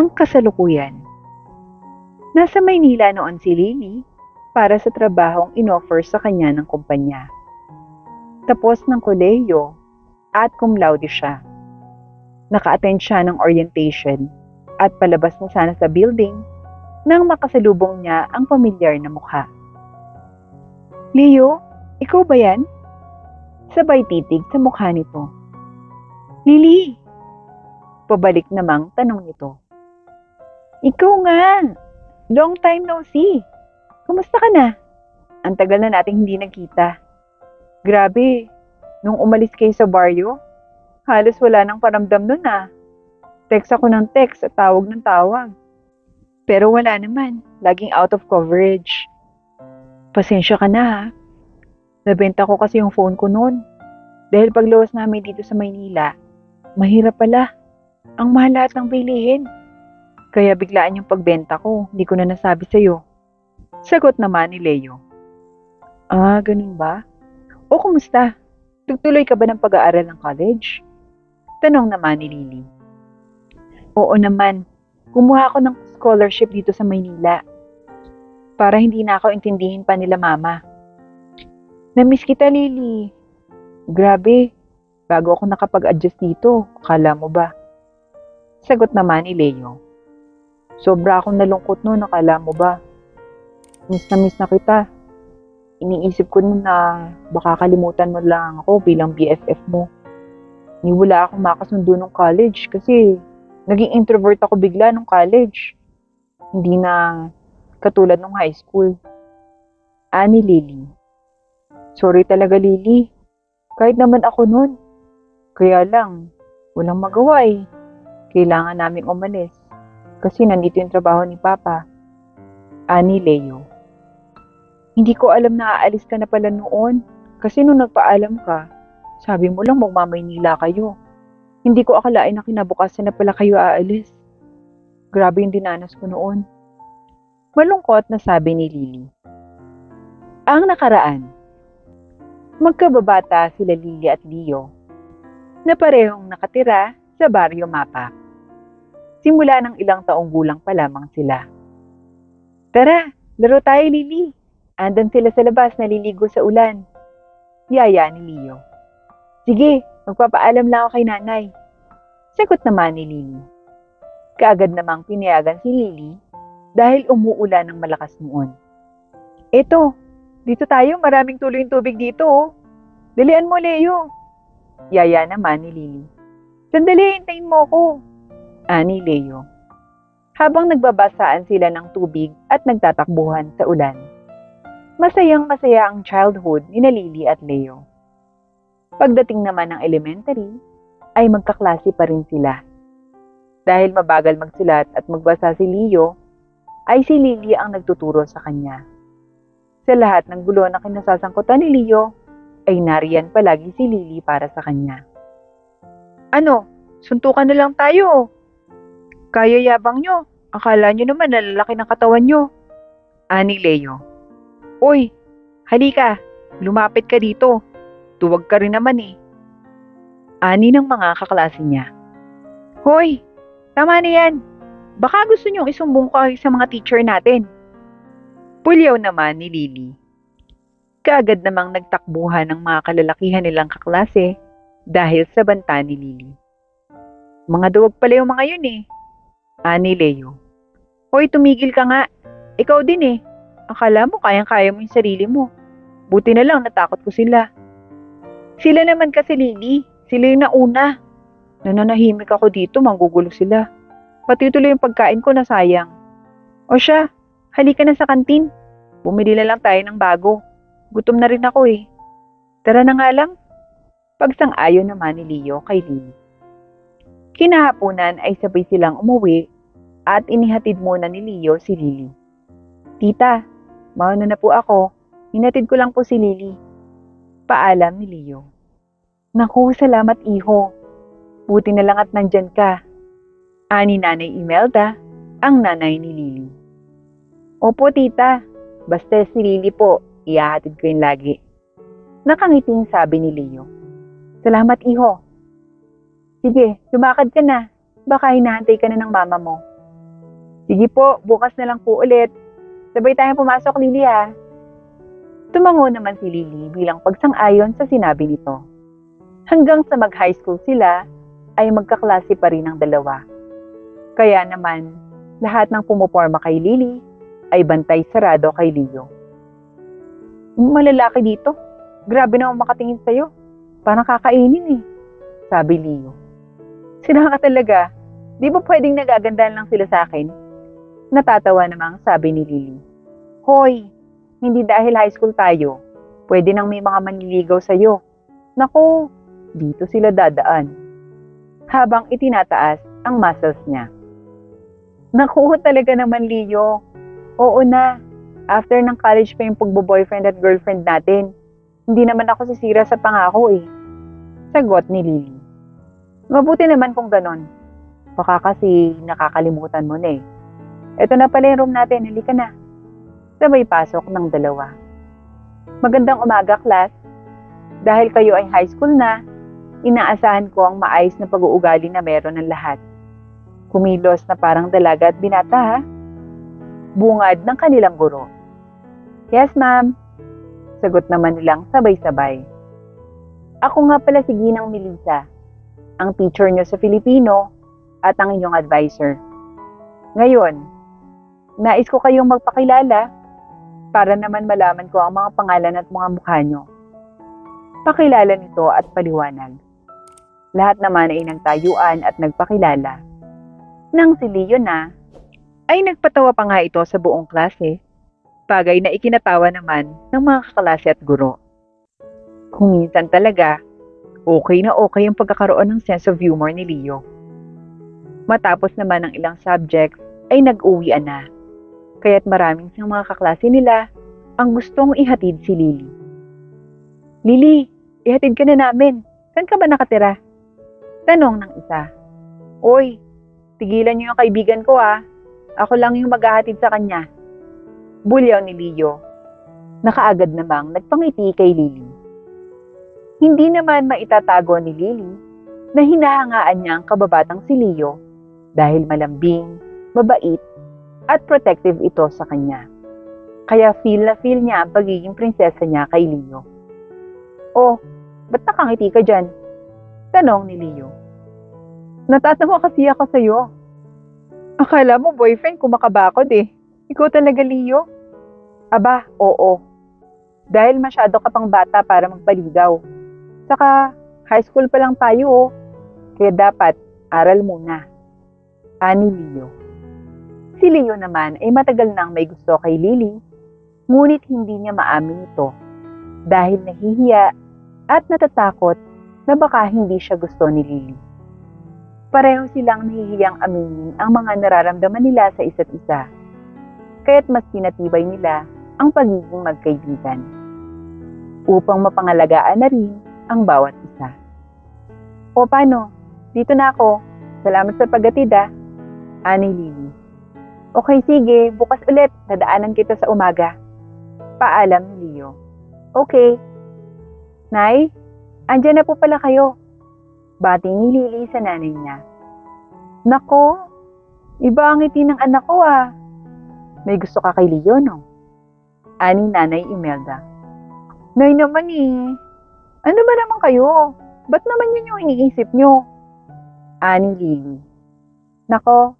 Ang kasalukuyan. Nasa Maynila noon si Lily para sa trabahong inoffer sa kanya ng kumpanya. Tapos ng kolehiyo at cum laude siya. Naka-attend siya ng orientation at palabas na sana sa building nang makasalubong niya ang pamilyar na mukha. Leo, ikaw ba yan? Sabay titig sa mukha nito. Lily! Pabalik namang tanong nito. Ikaw nga! Long time no see! Kumusta ka na? Ang tagal na nating hindi nagkita. Grabe, nung umalis kayo sa baryo, halos wala nang paramdam nun ah. Text ako ng text at tawag ng tawag. Pero wala naman, laging out of coverage. Pasensya ka na ha. Nabenta ko kasi yung phone ko noon. Dahil pagluwas namin dito sa Maynila, mahirap pala. Ang mahal lahat ng bilihin. Kaya biglaan yung pagbenta ko, hindi ko na nasabi sa'yo. Sagot naman ni Leo. Ah, ganun ba? O kumusta? Tugtuloy ka ba ng pag-aaral ng college? Tanong naman ni Lily. Oo naman, kumuha ako ng scholarship dito sa Maynila. Para hindi na ako intindihin pa nila mama. Namiss kita, Lily. Grabe, bago ako nakapag-adjust dito, akala mo ba? Sagot naman ni Leo. Sobra akong nalungkot noon, akala mo ba? Miss na kita. Iniisip ko na baka kalimutan mo lang ako bilang BFF mo. Wala akong makasundo nung college kasi naging introvert ako bigla nung college. Hindi na katulad nung high school. Ani Lily. Sorry talaga Lily. Kahit naman ako noon. Kaya lang, walang magawa eh. Kailangan naming umalis. Kasi nandito yung trabaho ni Papa. Ani Leo. Hindi ko alam na aalis ka na pala noon. Kasi nung nagpaalam ka, sabi mo lang magmamaynila kayo. Hindi ko akalain na kinabukasan na pala kayo aalis. Grabe yung dinanas ko noon. Malungkot na sabi ni Lily. Ang nakaraan. Magkababata sila Lily at Leo na parehong nakatira sa Barrio Mapa. Simula ng ilang taong gulang pa lamang sila. Tara, laro tayo Lily. Andan sila sa labas naliligo sa ulan. Yaya ni Leo. Sige, magpapaalam lang ako kay nanay. Sagot naman ni Lily. Kaagad namang pinayagan si Lily dahil umuulan ng malakas noon. Eto, dito tayo, maraming tuloy yung tubig dito oh. Dalian mo Leo. Yaya naman ni Lily. Sandali, hintayin mo ko. Ani Leo. Habang nagbabasaan sila ng tubig at nagtatakbuhan sa ulan. Masayang-masaya ang childhood ni Lily at Leo. Pagdating naman ng elementary, ay magkaklase pa rin sila. Dahil mabagal magsulat at magbasa si Leo, ay si Lily ang nagtuturo sa kanya. Sa lahat ng gulo na kinasasangkutan ni Leo, ay nariyan palagi si Lily para sa kanya. Ano? Suntukan na lang tayo. Kaya yabang nyo. Akala nyo naman nalalaki ng katawan nyo. Ani Leo. Uy, halika. Lumapit ka dito. Tuwag ka rin naman eh. Ani ng mga kaklase niya. Hoy, tama na yan. Baka gusto nyong isumbong kayo sa mga teacher natin. Pulyaw naman ni Lily. Kaagad namang nagtakbuhan ng mga kalalakihan nilang kaklase dahil sa banta ni Lily. Mga duwag pala yung mga yun eh. Ani Leo. Hoy, tumigil ka nga. Ikaw din eh. Akala mo kayang-kaya mo yung sarili mo. Buti na lang natakot ko sila. Sila naman kasi Lily. Sila yung nauna. Nananahimik ako dito, manggugulo sila. Pati tuloy yung pagkain ko nasayang. O siya, halika na sa kantin. Bumili na lang tayo ng bago. Gutom na rin ako eh. Tara na nga lang. Pagsang-ayon naman ni Leo kay Lily. Kinahaponan ay sabay silang umuwi at inihatid muna ni Leo si Lily. Tita, mauna na po ako. Hinatid ko lang po si Lily. Paalam ni Leo. Naku, salamat iho. Buti na lang at nandyan ka. Ani Nanay Imelda, ang nanay ni Lily. Opo tita, basta si Lily po, ihahatid ko yun lagi. Nakangiting sabi ni Leo. Salamat iho. Sige, lumakad ka na. Baka hinahantay ka na ng mama mo. Sige po, bukas na lang po ulit. Sabay tayong pumasok, Lily ha. Tumango naman si Lily bilang pagsang-ayon sa sinabi nito. Hanggang sa mag-high school sila, ay magkaklase pa rin ang dalawa. Kaya naman, lahat ng pumuporma kay Lily ay bantay sarado kay Leo. Malalaki dito. Grabe naman makatingin sa'yo. Parang kakainin eh, sabi Leo. Sila ka talaga. Di ba pwedeng nagagandahan lang sila sa akin? Natatawa namang sabi ni Lily. Hoy, hindi dahil high school tayo. Pwede nang may mga manliligaw sa'yo. Naku, dito sila dadaan. Habang itinataas ang muscles niya. Naku, talaga naman Leo. Oo na, after ng college pa yung pagbo-boyfriend at girlfriend natin. Hindi naman ako sisira sa pangako eh. Sagot ni Lily. Mabuti naman kung ganon. Baka kasi nakakalimutan mo na eh. Ito na pala yung room natin, halika na. Sabay pasok ng dalawa. Magandang umaga, class. Dahil kayo ay high school na, inaasahan ko ang maayos na pag-uugali na meron ng lahat. Kumilos na parang dalaga at binata ha. Bungad ng kanilang guro. Yes, ma'am. Sagot naman nilang sabay-sabay. Ako nga pala si Ginang Melissa, ang teacher niyo sa Filipino at ang inyong advisor. Ngayon, nais ko kayong magpakilala para naman malaman ko ang mga pangalan at mga mukha nyo. Pakilala nito at paliwanag. Lahat naman ay nagtayuan at nagpakilala. Nang si Leo na, ay nagpatawa pa nga ito sa buong klase. Bagay na ikinatawa naman ng mga kaklase at guro. Kung minsan talaga, okay na okay ang pagkakaroon ng sense of humor ni Leo. Matapos naman ang ilang subjects, ay nag-uwian na. Kaya't maraming sa mga kaklase nila ang gustong ihatid si Lily. Lily, ihatid ka na namin. Saan ka ba nakatira? Tanong ng isa. Oy, tigilan niyo yung kaibigan ko ha. Ako lang yung maghahatid sa kanya. Bulyaw ni Leo. Nakaagad namang nagpangiti kay Lily. Hindi naman maitatago ni Lily na hinahangaan niya ang kababatang si Leo dahil malambing, mabait, at protective ito sa kanya. Kaya feel na feel niya ang pagiging prinsesa niya kay Leo. Oh, ba't nakangiti ka dyan? Tanong ni Leo. Natatawa kasi ako sa'yo. Akala mo boyfriend ko makabakod eh. Ikaw talaga Leo? Aba, oo. Dahil masyado ka pang bata para magpaligaw. Saka, high school pa lang tayo oh. Kaya dapat, aral muna. Ani Leo. Si Leo naman ay matagal nang may gusto kay Lily, ngunit hindi niya maamin ito dahil nahihiya at natatakot na baka hindi siya gusto ni Lily. Pareho silang nahihiyang aminin ang mga nararamdaman nila sa isa't isa, kaya't mas pinatibay nila ang pagiging magkaibigan upang mapangalagaan na rin ang bawat isa. O paano? Dito na ako. Salamat sa paghatid ah. Ani Lily. Okay, sige. Bukas ulit. Dadaanan kita sa umaga. Paalam ni Leo. Okay. Nay, andyan na po pala kayo. Bati ni Lily sa nanay niya. Nako, iba ang ngiti ng anak ko ah. May gusto ka kay Leo, no? Ani Nanay Imelda. Nay naman eh. Ano ba naman kayo? Ba't naman yun yung iniisip nyo? Ani Lily. Nako,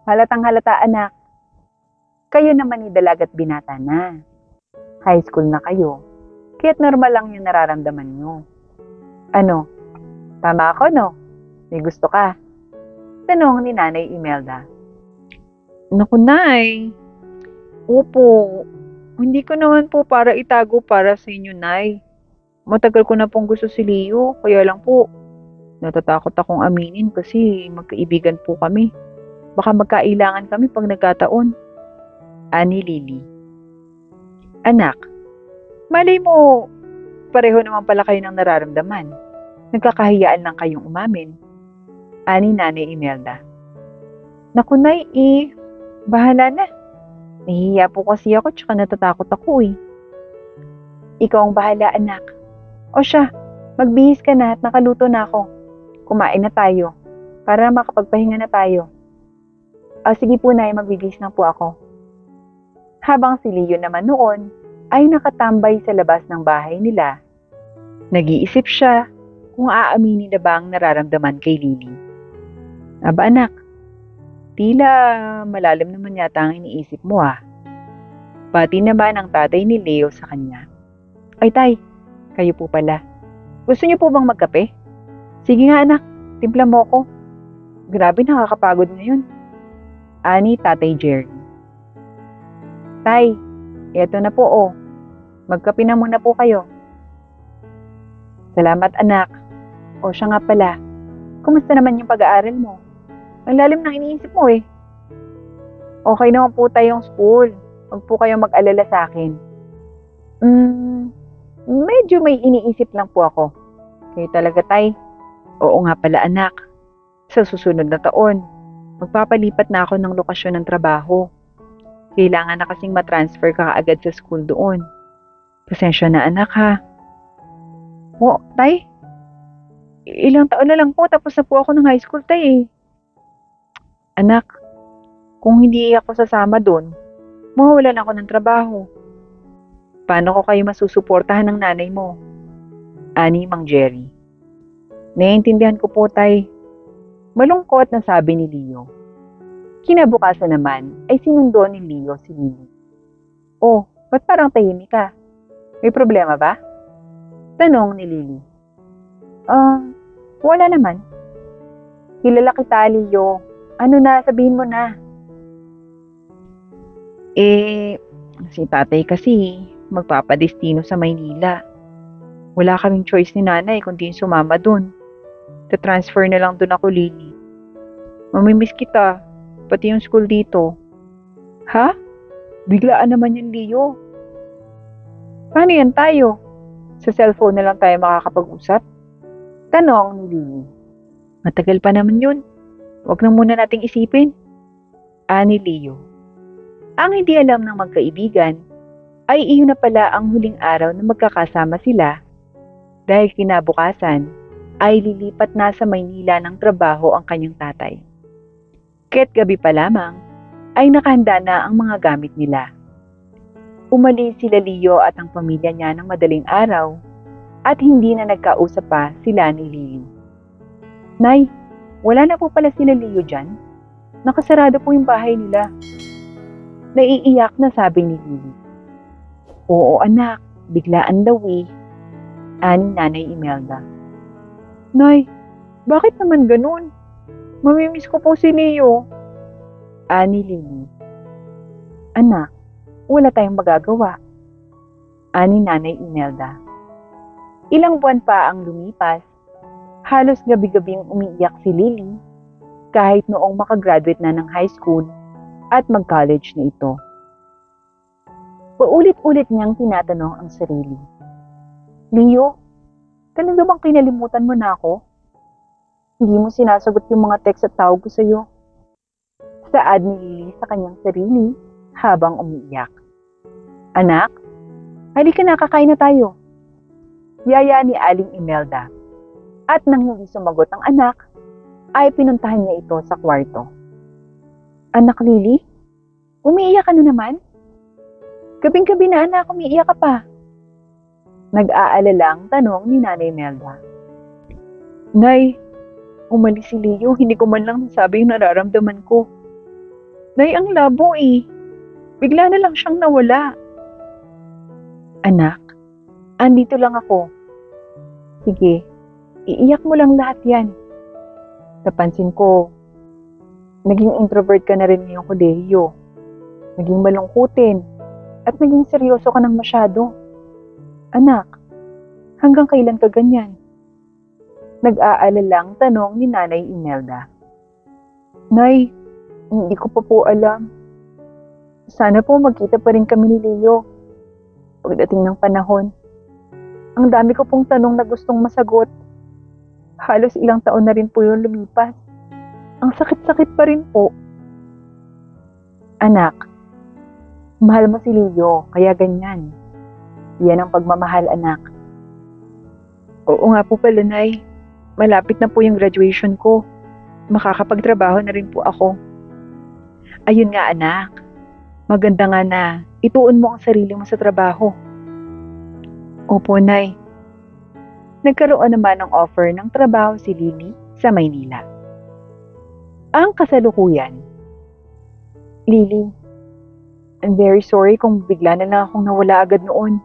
halatang halata anak. Kayo naman ni dalagat binata na. High school na kayo. Kaya't normal lang yung nararamdaman nyo. Ano? Tama ako no? May gusto ka? Tanong ni Nanay Imelda. Naku Nay. Opo. Hindi ko naman po para itago para sa inyo Nay. Matagal ko na pong gusto si Leo. Kaya lang po, natatakot akong aminin kasi magkaibigan po kami. Baka magkailangan kami pag nagkataon. Ani Lily. Anak, malay mo, pareho naman pala kayo ng nararamdaman. Nagkakahiyaan lang kayong umamin. Ani Nanay Imelda. Naku Nay, bahala na. Nahihiya po kasi ako tsaka natatakot ako eh. Ikaw ang bahala anak. O siya, magbihis ka na at nakaluto na ako. Kumain na tayo para makapagpahinga na tayo. Sige po, Nay, magbibihis na po ako. Habang si Leo naman noon ay nakatambay sa labas ng bahay nila, nag-iisip siya kung aaminin na ba ang nararamdaman kay Lily. Aba anak, tila malalim naman yata ang iniisip mo ah. Pati naman ang tatay ni Leo sa kanya. Ay tay, kayo po pala. Gusto niyo po bang magkape? Sige nga anak, timpla mo ko. Grabe nakakapagod ngayon. Ani Tatay Jerry. Tay, eto na po oh. Magkape na muna po kayo. Salamat anak. O siya nga pala, kumusta naman yung pag-aaral mo? Ang lalim ng iniisip mo eh. Okay naman po tayong school. Huwag po kayong mag-alala sa akin. Medyo may iniisip lang po ako. Kayo talaga tay. Oo nga pala anak. Sa susunod na taon, magpapalipat na ako ng lokasyon ng trabaho. Kailangan na kasing matransfer ka kaagad sa school doon. Pasensya na anak ha. O, tay? Ilang taon na lang po tapos na po ako ng high school tay eh. Anak, kung hindi ako sasama doon, mawawalan ako ng trabaho. Paano ko kayo masusuportahan ng nanay mo? Ani Mang Jerry. Naiintindihan ko po tay. Malungkot na sabi ni Leo. Kinabukasan naman ay sinundo ni Leo si Lily. Oh, ba't parang tahimik ka? May problema ba? Tanong ni Lily. Wala naman. Kilala kita, Leo. Ano na, sabihin mo na. Si tatay kasi magpapadestino sa Maynila. Wala kaming choice ni nanay kundi sumama dun. Transfer na lang dun ako, Lily. Mamimiss kita, pati yung school dito. Ha? Biglaan naman yung Leo. Paano yan tayo? Sa cellphone na lang tayo makakapag-usap? Tanong ni Lily. Matagal pa naman yun. Huwag na muna nating isipin. Ani Leo. Ang hindi alam ng magkaibigan ay iyon na pala ang huling araw na magkakasama sila dahil kinabukasan ay lilipat na sa Maynila ng trabaho ang kanyang tatay. Kaya't gabi pa lamang ay nakahanda na ang mga gamit nila. Umalis sila Leo at ang pamilya niya ng madaling araw at hindi na nagkausap pa sila ni Lily. Nay, wala na po pala sila Leo dyan. Nakasarado po yung bahay nila. Naiiyak na sabi ni Lily. Oo anak, biglaan daw eh. Aning Nanay Imelda. Nay, bakit naman ganun? Mamimiss ko po si Leo. Ani Lily. Anak, wala tayong magagawa. Ani Nanay Imelda. Ilang buwan pa ang lumipas, halos gabi-gabing umiiyak si Lily kahit noong makagraduate na ng high school at mag-college na ito. Paulit-ulit niyang tinatanong ang sarili. Leo, talaga bang kinalimutan mo na ako? Hindi mo sinasagot yung mga text at tawag ko sa'yo. Saad ni Lily sa kanyang sarili habang umiiyak. Anak, halika na, kakain na tayo. Yaya ni Aling Imelda. At nang hindi sumagot ang anak, ay pinuntahan niya ito sa kwarto. Anak Lily, umiiyak ka na naman? Gabing-gabi na anak, umiiyak ka pa. Nag-aalalang tanong ni Nanay Imelda. Nay, umalis si Leo, hindi ko man lang nasabi yung nararamdaman ko. Nay, ang labo eh. Bigla na lang siyang nawala. Anak, andito lang ako. Sige, iiyak mo lang lahat yan. Napansin ko, naging introvert ka na rin ngayong kolehiyo. Naging malungkutin at naging seryoso ka ng masyado. Anak, hanggang kailan ka ganyan? Nag-aalalang tanong ni Nanay Imelda. Nay, hindi ko pa po alam. Sana po magkita pa rin kami ni Leo pagdating ng panahon. Ang dami ko pong tanong na gustong masagot. Halos ilang taon na rin po yung lumipas. Ang sakit-sakit pa rin po. Anak, mahal mo si Leo, kaya ganyan. Yan ang pagmamahal, anak. Oo nga po pala, Nay. Malapit na po yung graduation ko. Makakapagtrabaho na rin po ako. Ayun nga anak, maganda nga na ituon mo ang sarili mo sa trabaho. Opo, Nay. Nagkaroon naman ng offer ng trabaho si Lily sa Maynila. Ang kasalukuyan. Lily, I'm very sorry kung bigla na lang akong nawala agad noon.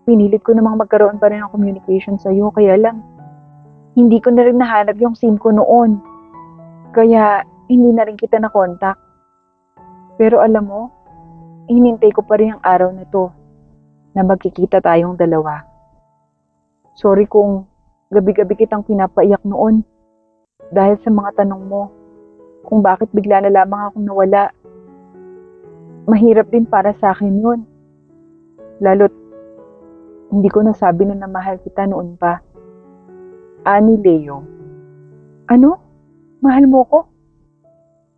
Pinilit ko namang magkaroon pa rin ng communication sa'yo, kaya lang, hindi ko na rin nahanap yung SIM ko noon. Kaya, hindi na rin kita na-contact. Pero alam mo, hinintay ko pa rin ang araw na to na magkikita tayong dalawa. Sorry kung gabi-gabi kitang pinapaiyak noon dahil sa mga tanong mo kung bakit bigla na lamang akong nawala. Mahirap din para sa akin yun. Lalo't hindi ko nasabi na namahal kita noon pa. Ani Leo. Ano? Mahal mo ko?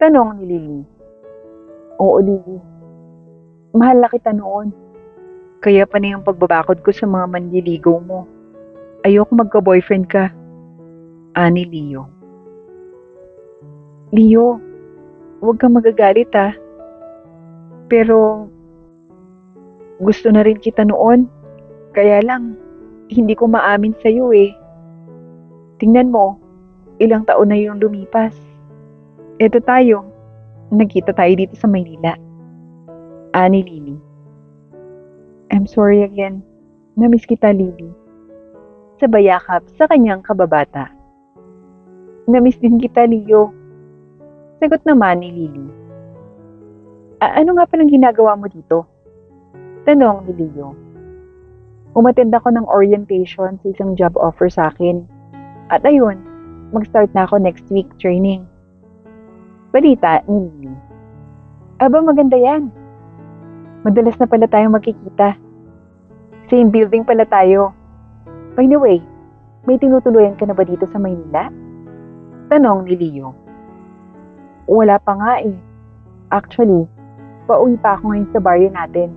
Tanong ni Lily. Oo, Lily. Mahal na kita noon. Kaya pa na yung pagbabakod ko sa mga manliligaw mo. Ayoko magka-boyfriend ka. Ani Leo. Leo, huwag kang magagalit ha. Pero, gusto na rin kita noon. Kaya lang, hindi ko maamin sa'yo eh. Tingnan mo, ilang taon na yung lumipas. Eto tayo, nagkita tayo dito sa Maynila. Ani Lily. I'm sorry again. Namiss kita, Lily. Sabay yakap sa kanyang kababata. Namiss din kita, Leo. Sagot naman ni Lily. Ano nga palang ginagawa mo dito? Tanong ni Leo. Umattend ako ng orientation sa isang job offer sa akin. At ayun, mag-start na ako next week training. Balita ni Lily. Aba, maganda yan. Madalas na pala tayong magkikita. Same building pala tayo. By the way, may tinutuluyan ka na ba dito sa Maynila? Tanong ni Leo. Wala pa nga eh. Actually, pauwi pa ako ngayon sa baryo natin.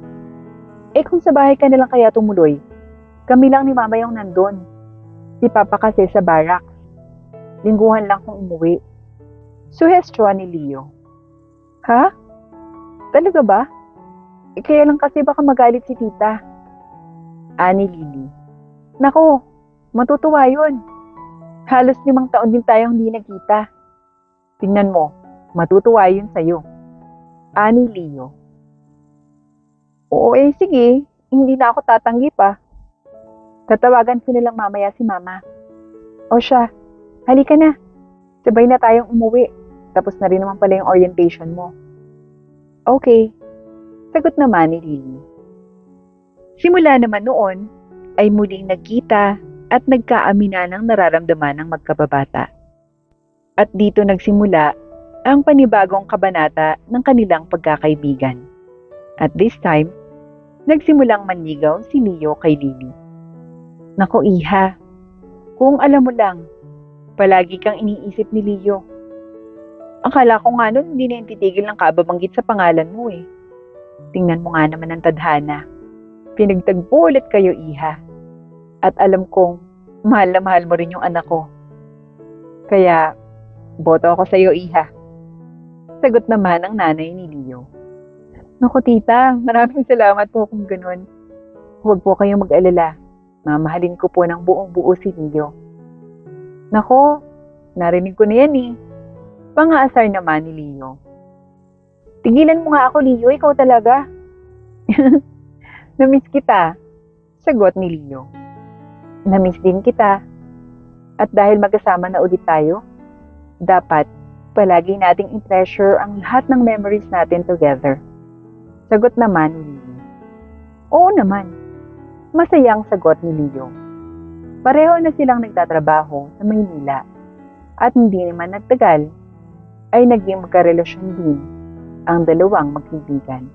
Eh kung sa bahay ka nalang kaya tumuloy, kami lang ni Mama yung nandun. Si Papa kasi sa barracks. Lingguhan lang kung umuwi. Suhestyon ni Leo. Ha? Talaga ba? Kaya lang kasi baka magalit si tita. Ani Lily. Nako, matutuwa yun. Halos 5 taon din tayong hindi nagkita. Tingnan mo, matutuwa yun sa'yo. Ani Leo. Oo sige, hindi na ako tatanggi pa. Tatawagan ko nilang mamaya si Mama. O siya, halika na. Sabay na tayong umuwi. Tapos na rin naman pala yung orientation mo. Okay. Sagot naman ni Lily. Simula naman noon, ay muling nagkita at nagkaamina ng nararamdaman ng magkababata. At dito nagsimula ang panibagong kabanata ng kanilang pagkakaibigan. At this time, nagsimulang manligaw si Leo kay Lily. Nako iha, kung alam mo lang, palagi kang iniisip ni Leo. Akala ko nga nun hindi na yung titigil ng kababanggit sa pangalan mo eh. Tingnan mo nga naman ang tadhana. Pinagtagpo ulit kayo, iha. At alam kong mahal na mahal mo rin yung anak ko. Kaya, boto ako sa iyo, iha. Sagot naman ang nanay ni Leo. Naku tita, maraming salamat po kung ganun. Huwag po kayong mag-alala. Mamahalin ko po ng buong buo si Leo. Nako, narinig ko na yan eh. Pang-aasar naman ni Leo. Tigilan mo nga ako, Leo. Ikaw talaga. Namiss kita. Sagot ni Leo. Namiss din kita. At dahil magkasama na ulit tayo, dapat palagi nating i-treasure ang lahat ng memories natin together. Sagot naman ni Leo. Oo naman. Masayang sagot ni Leo. Pareho na silang nagtatrabaho sa Maynila at hindi naman nagtagal ay naging magkarelasyon din ang dalawang magkaibigan.